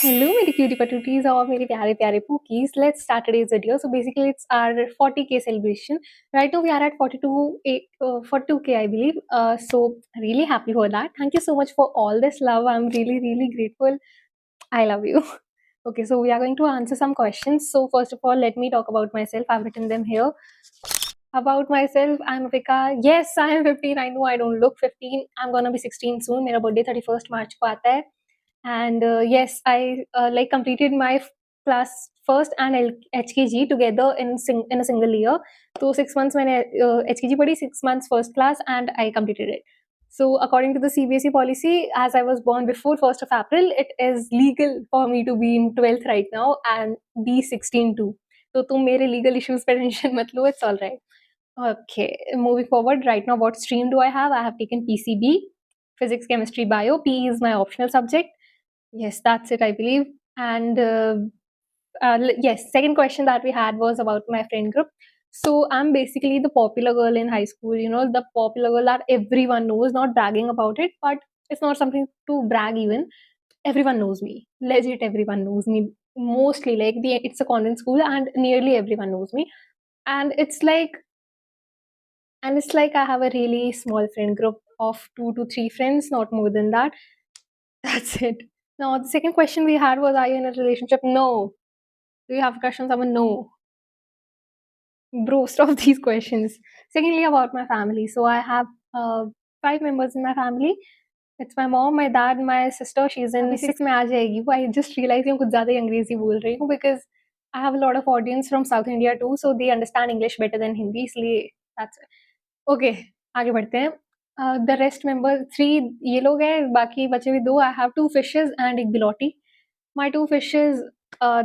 Hello, मेरी cutie patooties और मेरे प्यारे प्यारे pookies. Let's start today's video. So basically, it's our 40K celebration. Right now, we are at 42K, I believe. So really happy for that. Thank you so much for all this love. I'm really, really grateful. I love you. Okay, so we are going to answer some questions. So first of all, let me talk about myself. I've written them here. About myself, I'm Vika. Yes, I am 15. I know I don't look 15. I'm gonna be 16 soon. मेरा birthday 31st March को आता है. And yes, I like completed my class first and HKG together in a single year. So 6 months मैंने HKG पढ़ी, 6 months first class, and I completed it. So according to the CBSE policy, as I was born before 1st of April, it is legal for me to be in 12th right now and be 16 too. तो तुम मेरे legal issues पे tension मत लो, it's all right. Okay, moving forward, right now, what stream do I have? I have taken PCB, physics, chemistry, bio. PE is my optional subject. Yes, that's it, I believe. And yes, second question that we had was about my friend group. So I'm basically the popular girl in high school, you know, the popular girl that everyone knows, not bragging about it, but it's not something to brag even. Everyone knows me. Legit, everyone knows me. Mostly, like it's a convent school, and nearly everyone knows me. And it's like I have a really small friend group of 2 to 3 friends, not more than that. That's it. Now, the second question we had was, are you in a relationship? No. Do you have a crush on someone? No. Bro, stop these questions. Secondly, about my family. So I have 5 members in my family. It's my mom, my dad, my sister. She's in अभी 6 में आ जाएगी वो. I just realized मैं कुछ ज़्यादा ही अंग्रेजी बोल रही हूँ because I have a lot of audience from South India too, so they understand English better than Hindi. इसलिए that's it. Okay, आगे बढ़ते हैं. The rest member 3 ये लोग हैं, बाकी बचे हुए 2. I have 2 fishes and एक बिलोटी. My 2 fishes,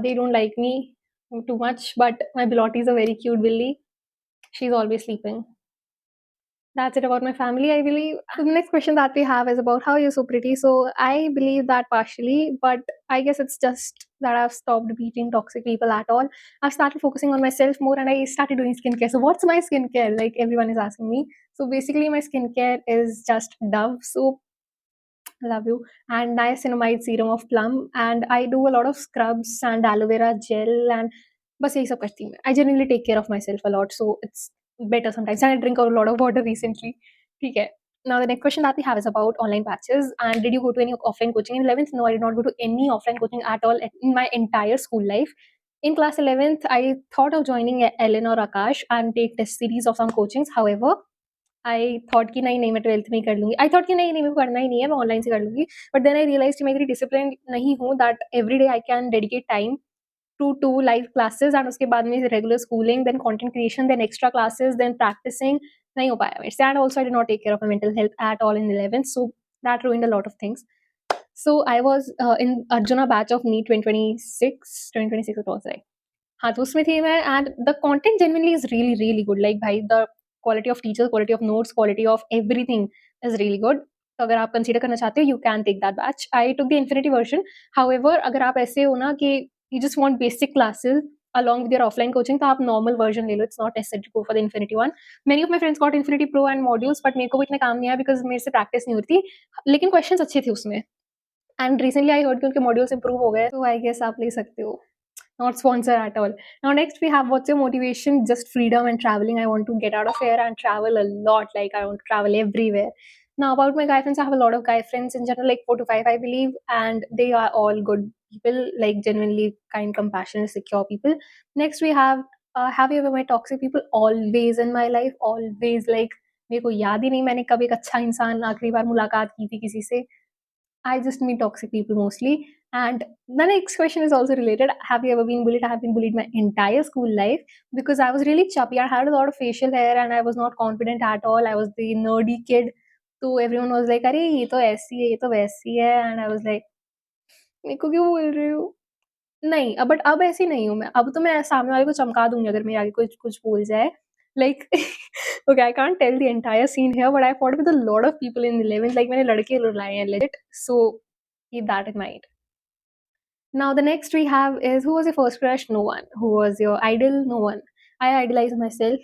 they don't like me too much, but my bilotti is a very cute billy. She's always sleeping. That's it about my family, I believe. The next question that we have is about how you're so pretty. So I believe that partially, but I guess it's just that I've stopped beating toxic people at all. I've started focusing on myself more and I started doing skincare. So what's my skincare? Like everyone is asking me. So basically my skincare is just Dove soap. Love you. And niacinamide serum of plum. And I do a lot of scrubs and aloe vera gel and बस यही सब करती हूँ मैं. I genuinely take care of myself a lot, so it's better sometimes. And I drink a lot of water recently. ठीक है. Now the next question that we have is about online batches. And did you go to any offline coaching in 11th? No, I did not go to any offline coaching at all in my entire school life. In class 11th, I thought of joining Ellen or Akash and take test series of some coachings. However, I thought कि नहीं मैं 12th में ही कर लूँगी. I thought कि नहीं मेरे को करना ही नहीं है, मैं ऑनलाइन से कर लूँगी. बट देन आई रियलाइज़ कि मैं इतनी डिसिप्लिन्ड नहीं हूँ that everyday I can dedicate time to 2 live classes and उसके बाद में regular schooling, then content creation, then extra classes, then practising. नहीं हो पाया मेरे से. And also I did not take care of my mental health at all in 11th, so that ruined a lot of things. So I was in Arjuna batch of NEET 2026 it was like. हाँ, तो उसमें थी मैं and the content genuinely is really, really good. Like भाई the quality of teachers, quality of notes, quality of everything is really good. तो अगर आप consider करना चाहते हो, you can take that batch. I took the infinity version. However अगर आप ऐसे हो ना कि you just want basic classes along with your offline coaching, तो आप नॉर्मल वर्जन ले लो. It's not necessary to go for the infinity one. Many of my friends got infinity pro and modules, but मेरे को भी इतना काम नहीं आया बिकॉज मेरे से प्रैक्टिस नहीं होती. लेकिन क्वेश्चंस अच्छे थे उसमें. एंड रिसेंटली आई हर्ड कि उनके मॉड्यूल्स इंप्रूव हो गए, तो आई गेस आप ले सकते हो. Not sponsor at all. Now next we have, what's your motivation? Just freedom and traveling. I want to get out of here and travel a lot. Like I want to travel everywhere. Now about my guy friends, I have a lot of guy friends in general, like 4 to 5 I believe, and they are all good people, like genuinely kind, compassionate, secure people. Next we have you ever met toxic people? Always in my life, always. Like मेरे को याद ही नहीं मैंने कब एक अच्छा इंसान आखिरी बार मुलाकात की थी किसी से. I just meet toxic people mostly. And the next question is also related. Have you ever been bullied? I have been bullied my entire school life because I was really chubby. I had a lot of facial hair and I was not confident at all. I was the nerdy kid. So everyone was like, अरे ये तो ऐसी है, ये तो वैसी है. And I was like, मेरे को क्यों बोल रहे हो? नहीं, बट अब ऐसी नहीं हूँ मैं. अब तो मैं सामने वाले को चमका दूँगी अगर मेरे आगे कुछ कुछ बोल जाए. Like, okay, I can't tell the entire scene here, but I fought with a lot of people in 11th. Like मैंने लड़के रुलाए हैं legit. So keep that in mind. Now the next we have is, who was your first crush? No one. Who was your idol? No one. I idolize myself.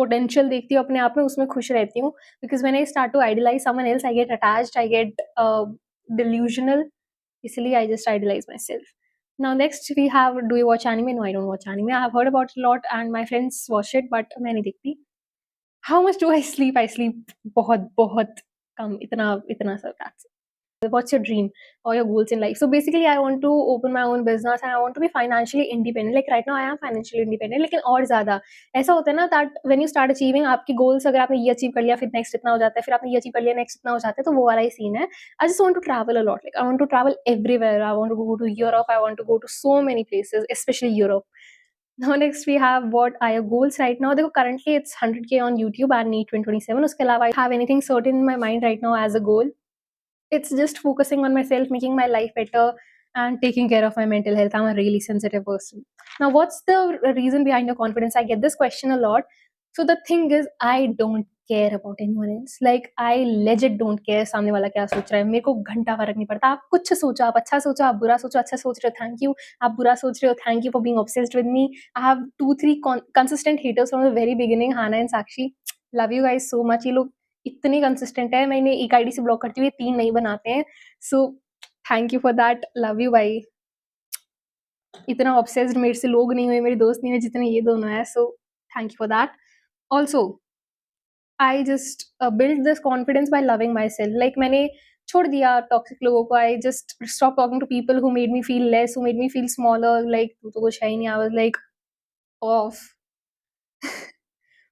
Potential देखती हूँ अपने आप में, उसमें खुश रहती हूँ. Because when I start to idolize someone else, I get attached, I get delusional. इसलिए I just idolize myself. Now next we have, do you watch anime? No, I don't watch anime. I have heard about it a lot and my friends watch it, but मैं नहीं देखती. How much do I sleep? I sleep बहुत बहुत कम, इतना सा. That's it. What's your dream or your goals in life? So basically I want to open my own business and I want to be financially independent. Like right now I am financially independent, लेकिन और ज़्यादा ऐसा होता है ना that when you start achieving आपके goals, अगर आपने ये achieve कर लिया फिर next इतना हो जाता है, फिर आपने ये achieve कर लिया next इतना हो जाता है, तो वो वाला ही scene है. I just want to travel a lot. Like I want to travel everywhere. I want to go to Europe. I want to go to so many places, especially Europe. Now next we have what are your goals right now. देखो currently it's 100K on YouTube and need 2027. उसके अलावा I have anything certain in my mind right now as a goal. It's just focusing on myself, making my life better, and taking care of my mental health. I'm a really sensitive person. Now, what's the reason behind your confidence? I get this question a lot. So the thing is, I don't care about anyone else. Like I legit don't care सामने वाला क्या सोच रहा है. मेरे को घंटा फर्क नहीं पड़ता. आप कुछ सोचो, आप अच्छा सोचो, आप बुरा सोचो, अच्छा सोच रहे हो, thank you. आप बुरा सोच रहे हो, thank you for being obsessed with me. I have 2-3 consistent haters from the very beginning. Hana and Sakshi, love you guys so much. ये लोग इतनी कंसिस्टेंट है, मैंने एक आईडी से ब्लॉक करती हुई 3 नहीं बनाते हैं. So thank you for that, love you भाई. इतना ऑब्सेस्ड मेरे से लोग नहीं हुए, मेरे दोस्त नहीं हुए जितने ये दोनों हैं. So thank you for that. Also I just build this confidence by loving my self. Like मैंने छोड़ दिया टॉक्सिक लोगों को. I just stop talking to people who made me feel less, who made me feel smaller. Like तू तो कुछ है ही नहीं. I was like off.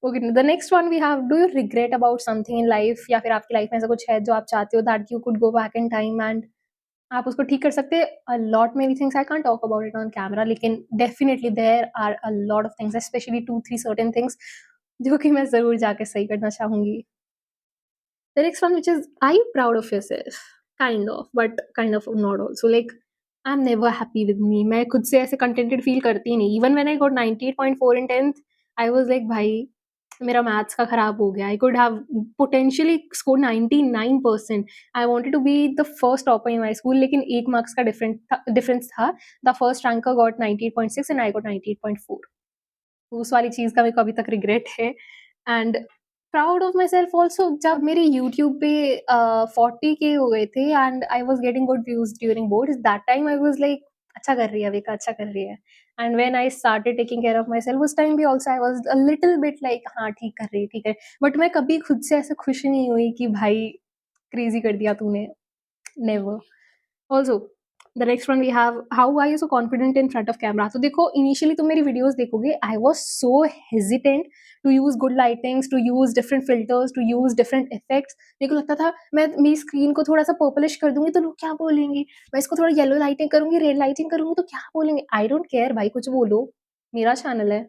Okay, the next one we have, do you regret about something in life? या फिर आपकी life में ऐसा कुछ है जो आप चाहते हो that you could go back in time and आप उसको ठीक कर सकते? A lot many things, I can't talk about it on camera, लेकिन definitely there are a lot of things, especially 2-3 certain things जो कि मैं ज़रूर जाके सही करना चाहूँगी. The next one, which is, are you proud of yourself? Kind of, but kind of not also. Like, I'm never happy with me. मैं खुद से ऐसे contented feel करती ही नहीं. Even when I got 98.4 in 10th, I was like, भाई मेरा maths का खराब हो गया. I could have potentially scored 99%. I wanted to be the first topper in my school, लेकिन एक मार्क्स का difference था. The first ranker got 98.6 and I got 98.4. उस वाली चीज़ का मेरे को अभी तक रिग्रेट है. And proud of my self also, जब मेरे यूट्यूब पे 40K हो गए थे and I was getting good views during boards, that time I was like अच्छा कर रही है अविका, अच्छा कर रही है. And when I started taking care of my self, उस टाइम भी also I was a little bit like हाँ ठीक कर रही है, ठीक है. बट मैं कभी खुद से ऐसे खुश नहीं हुई कि भाई क्रेजी कर दिया तूने. Never. Also the next one we have, how are you so confident in front of camera? तो देखो इनिशियली तुम मेरी वीडियोस देखोगे, I was so hesitant to use good lightings, to use different filters, to use different effects. मेरे को लगता था मैं मेरी स्क्रीन को थोड़ा सा पर्पलिश कर दूंगी तो लोग क्या बोलेंगे, मैं इसको थोड़ा येलो लाइटिंग करूंगी, रेड लाइटिंग करूंगी तो क्या बोलेंगे. आई डोंट केयर भाई, कुछ बोलो, मेरा चैनल है.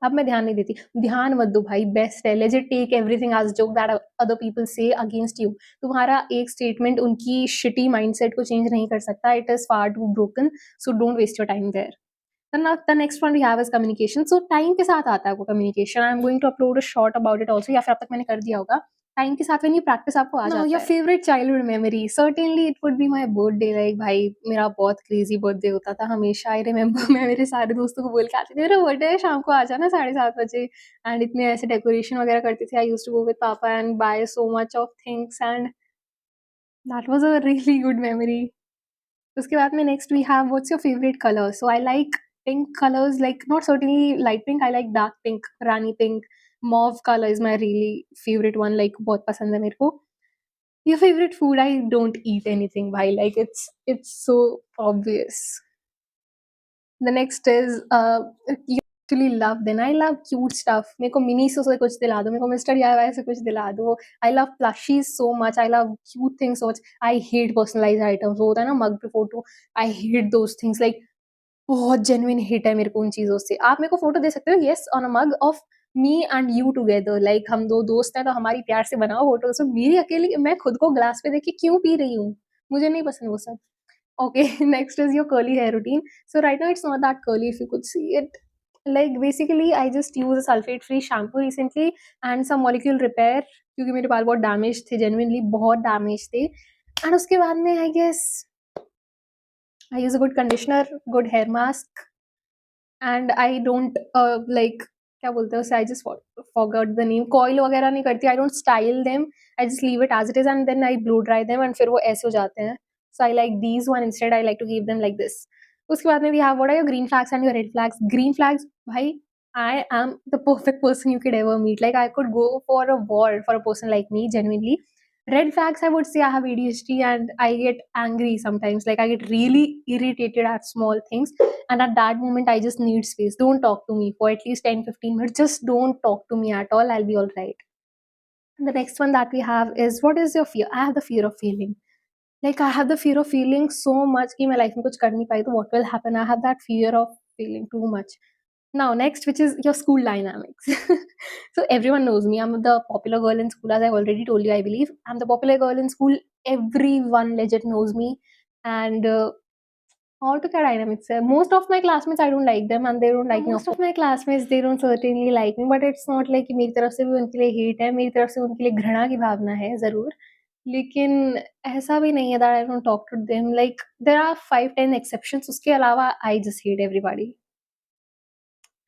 अब मैं ध्यान नहीं देती. ध्यान मत दो भाई, बेस्ट है. Legit take everything as joke that other people say against you. तुम्हारा एक स्टेटमेंट उनकी शिटी माइंडसेट को चेंज नहीं कर सकता. It is far too broken, so don't waste your time there. The next one we have is communication. So time के साथ आता है वो communication. I'm going to upload a short about it also, या फिर अब तक मैंने कर दिया होगा. टाइम के साथ when you practice आपको आ जाता है. Your favorite childhood memory? Certainly it would be my birthday. Like भाई मेरा बहुत crazy birthday होता था हमेशा. I remember मैं मेरे सारे दोस्तों को बोल के आती थी मेरा birthday है, शाम को आ जाना 7:30 बजे. And इतने ऐसे decoration वगैरह करती थी. I used to go with Papa and buy so much of things and that was a really good memory. उसके बाद में next we have, what's your favorite color? So I like pink colors, like not certainly light pink, I like dark pink, rani pink. Mauve color is my really favorite one, like बहुत पसंद है मेरे को. Your favorite food? I don't eat anything भाई, like it's so obvious. The next is you actually love, then I love cute stuff. मेरे को Miniso से कुछ दिला दो, मेरे को Mr. DIY से कुछ दिला दो. I love plushies so much. I love cute things so much. I hate personalized items. वो होता है ना mug पे photo. I hate those things. Like बहुत जेन्युइन हिट है मेरे को उन चीज़ों से. आप मेरे को फोटो दे सकते हो, yes, on a mug of me and you together. Like हम 2 दोस्त हैं तो हमारी प्यार से बनाओ फोटो. सो मेरी अकेली मैं खुद को ग्लास पे देख के क्यों पी रही हूँ? मुझे नहीं पसंद वो सब. Okay, next is your curly hair routine. So right now it's not that curly if you could see it. Like basically I just use a sulfate free shampoo recently and some molecule repair क्योंकि मेरे बाल बहुत damage थे, genuinely बहुत damage थे. And उसके बाद में I guess I use a good conditioner, good hair mask, and I don't like क्या बोलते हैं उसे, I just forgot the name. Coil वगैरह नहीं करती. I don't style them. I just leave it as it is and then I blow dry them and फिर वो ऐसे हो जाते हैं. so I like these one instead. I like to keep them like this. Uske baad mein we have, what are your green flags and your red flags? Green flags, bhai, I am the perfect person you could ever meet. Like, I could go for a war for a person like me, genuinely. Red flags, I would say I have ADHD and I get angry sometimes. Like, I get really irritated at small things, and at that moment I just need space. Don't talk to me for at least 10-15 minutes. Just don't talk to me at all. I'll be all right. And the next one that we have is, what is your fear? I have the fear of failing. Like, I have the fear of failing so much कि मैं life में कुछ कर नहीं पाई तो what will happen? I have that fear of failing too much. Now, next, which is your school dynamics. So everyone knows me. I'm the popular girl in school, as I already told you, I believe. I'm the popular girl in school. Everyone legit knows me. And और तो क्या dynamics है? Most of my classmates, I don't like them and they don't like me. Most of my classmates, they don't certainly like me, but it's not like कि मेरी तरफ से भी उनके लिए hate है, मेरी तरफ से उनके लिए घृणा की भावना है ज़रूर, लेकिन ऐसा भी नहीं है that I don't talk to them. Like, there are 5-10 exceptions. उसके अलावा I just hate everybody.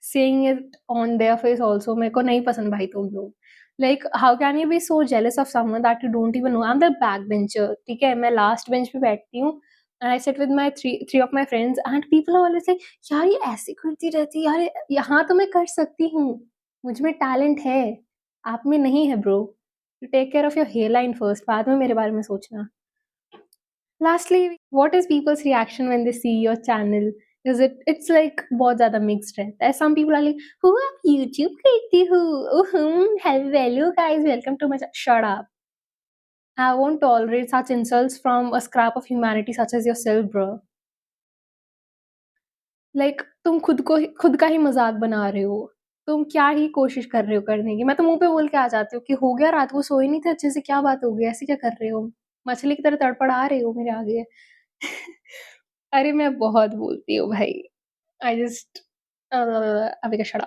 Saying it on their face also, मेरे को नहीं पसंद भाई तुम लोग. Like, how can you be so jealous of someone that you don't even know? I'm the backbencher, ठीक है, मैं last bench पे बैठती हूँ and I sit with my three of my friends and people are always like, यार ये ऐसे करती रहती है, यार यहाँ तो मैं कर सकती हूँ, मुझ में टैलेंट है, आप में नहीं है bro. You take care of your hairline first, बाद में मेरे बारे में सोचना. Lastly, what is people's reaction when they see your channel? Is it's like बहुत ज़्यादा mixed रहता है. Some people are like, "Who आप YouTube करती हो? Hello guys, welcome to my channel." Shut up. I won't tolerate such insults from a scrap of humanity such as yourself, bro. Like, तुम खुद का ही मजाक बना रहे हो. तुम क्या ही कोशिश कर रहे हो करने की? मैं तो मुंह पे बोल के आ जाती हूँ कि हो गया, रात को सोए नहीं थे अच्छे से, क्या बात हो गई, ऐसे क्या कर रहे हो, मछली की तरह तड़पड़ा रहे हो मेरे आगे. अरे मैं बहुत बोलती हूँ भाई. आई जस्ट अभी का शट.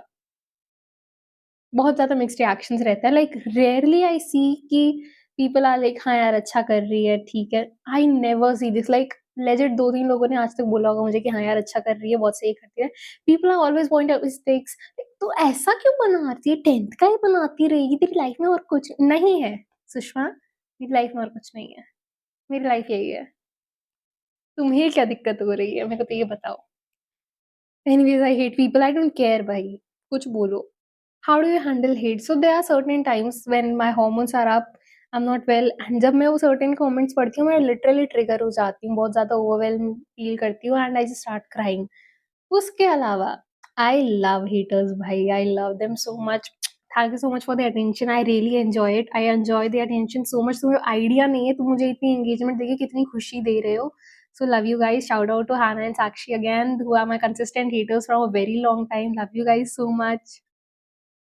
बहुत ज़्यादा मिक्स्ड रिएक्शंस रहता है. लाइक, रेयरली आई सी कि पीपल आर लाइक, हाँ यार अच्छा कर रही है, ठीक है. I never see this. Like, legit 2-3 लोगों ने आज तक बोला होगा मुझे कि हाँ यार अच्छा कर रही है, बहुत सही करती है. People are always point out mistakes. तो ऐसा क्यों बनाती है? 10th का ही बनाती रहेगी, तेरी लाइफ में और कुछ नहीं है सुषमा. मेरी लाइफ में और कुछ नहीं है. मेरी लाइफ यही है. तुम्हें क्या दिक्कत हो रही है मेरे को तो ये बताओ. Anyways, I hate people. I don't care भाई. कुछ बोलो. How do you handle hate? So there are certain times when my hormones are up, I'm not well, and जब मैं वो certain comments पढ़ती हूँ, मैं literally trigger हो जाती हूँ, बहुत ज़्यादा overwhelmed feel करती हूँ and I just start crying. उसके अलावा I love haters भाई. I love them so much. Thank you so much for the attention. I really enjoy it. I enjoy the attention so much. तुम्हें idea नहीं है, तुम मुझे इतनी engagement देके कितनी खुशी दे रहे हो. So love you guys. Shout out to Hannah and Sakshi again, who are my consistent haters from a very long time. Love you guys so much.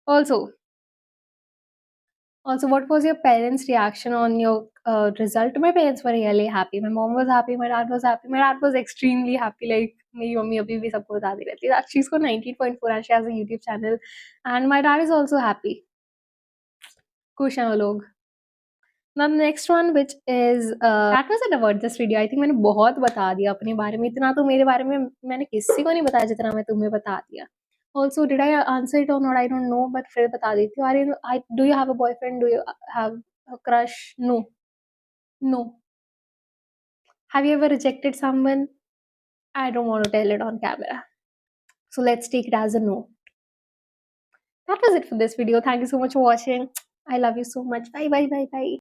Also, what was your parents' reaction on your result? My parents were really happy. My mom was happy. My dad was happy. My dad was extremely happy. Like, मेरी mummy अभी भी सबको बताती रहती है that she's got 19.4 and she has a YouTube channel. And my dad is also happy. खुश हैं वो लोग. Now the next one, which is that was it about this video. I think मैंने बहुत बता दिया अपने बारे में. इतना तो मेरे बारे में मैंने किसी को नहीं बताया जितना मैं तुम्हें बता दिया. Also, did I answer it or not? I don't know, but फिर बता देती हूँ. Do you have a boyfriend? Do you have a crush? No. No. Have you ever rejected someone? I don't want to tell it on camera. So let's take it as a no. That was it for this video. Thank you so much for watching. I love you so much. Bye bye bye bye.